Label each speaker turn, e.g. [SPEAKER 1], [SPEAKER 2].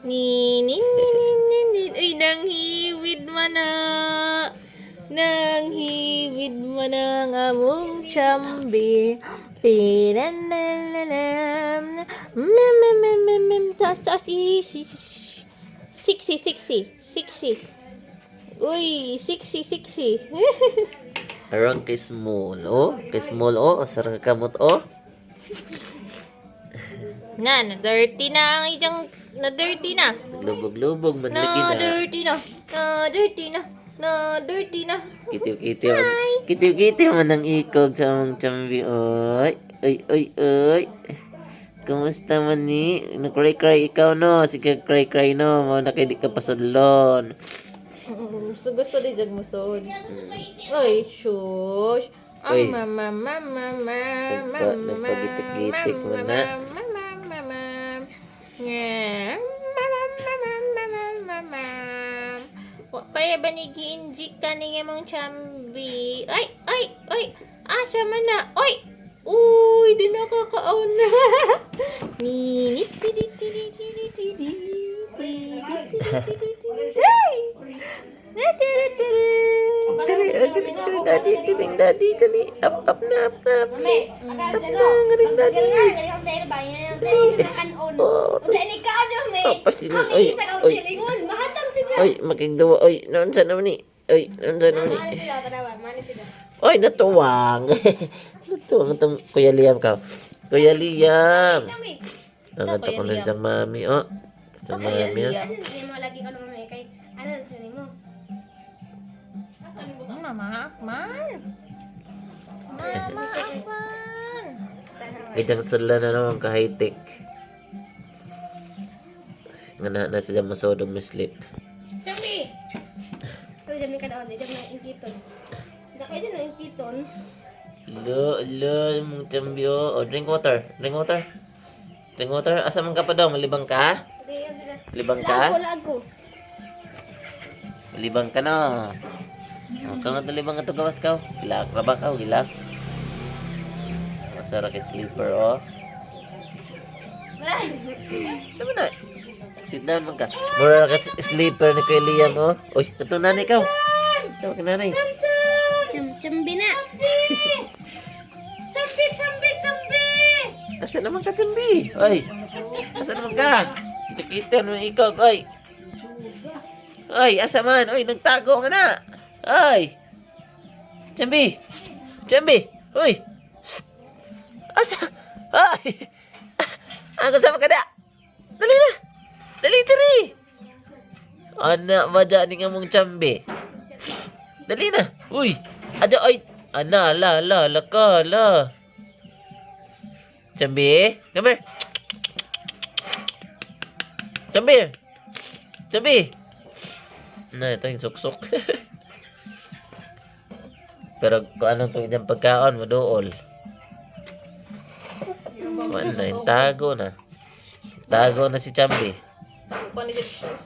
[SPEAKER 1] Ni ni ni ni ni ni. Uy, nanghiwid man na. Nanghiwid man ang among chambi. Pinanalanam. Taas, taas. Siksi, siksi. Siksi. Uy, siksi, siksi.
[SPEAKER 2] Arang kay small, oh. Kay small, oh. Sarang kamot, oh.
[SPEAKER 1] Na-dirty na ang ijang, na-dirty na.
[SPEAKER 2] Naglubog-lubog, manlagi na.
[SPEAKER 1] Na-dirty na. Na-dirty na. Na-dirty na.
[SPEAKER 2] Kitiw-kitiw. Kitiw-kitiw man ang ikog sa among chambi, oy. Oy, oy, oy. Kumusta man ni? Nag-cry-cry ikaw, no? Sige, cry-cry, no? Mao na kay di ka pasudlon.
[SPEAKER 1] So gusto di jag musod. Oy, shush.
[SPEAKER 2] Oy.
[SPEAKER 1] Mama.
[SPEAKER 2] Nagpagitik-gitik mo na.
[SPEAKER 1] Wa pa ba ni gi-inject ka ni mong chambi? Ay. Asa man na? Oy. Uy, di nakakaon na. Minit. Ay!
[SPEAKER 2] Galing daddy, dali. Up na. Galing daddy. Pasilin, oy, makigdawa, oy, naunsa naman ni? Oy, Oy, natuwang. Natuwang itong Kuya Liam ka. Kuya Liam. Ang ito ko na siyang mami, oh. Siyang mami, oh.
[SPEAKER 1] Mama Akman.
[SPEAKER 2] Itang sala na naman ka-high-tech. Nga na siya masodong mislip.
[SPEAKER 3] Chambi! Ito, dami ka doon. Dami na ingkiton. Diyan kayo na ingkiton.
[SPEAKER 2] Lo, mong chambi, oh. Drink water. Asa man ka pa daw? Malibang ka? Malibang ka?
[SPEAKER 3] Lago.
[SPEAKER 2] Malibang ka na. Kung nga malibang ito gawas ka. Gilak na ba ka? Gilak. Masarap kay sleeper, oh. Sama na. Sit down man ka. Mura ka sleeper ni kay Liam, oh. Uy, ito nanay ka. Tawag ka nanay.
[SPEAKER 3] Chambi na. Chambi!
[SPEAKER 2] Asa naman ka, chambi? Oy, asa naman ka? Kita-kita naman ikaw, oy. Oy, asa man? Oy, nagtago ka na. Oy. Chambi. Oy. Shh. Asa? Oy. Ako sama ka na. Dali na. Dali. Anak ba dyan ni nga mong chambi? Dali na. Uy. Ada, oy. Ana, la. Chambi, come here. Chambi. Na, ito yung suksok. Pero kung anong itong dyan pagkaon, maduol. Tago na si Chambi.
[SPEAKER 1] Kuha ni shoes.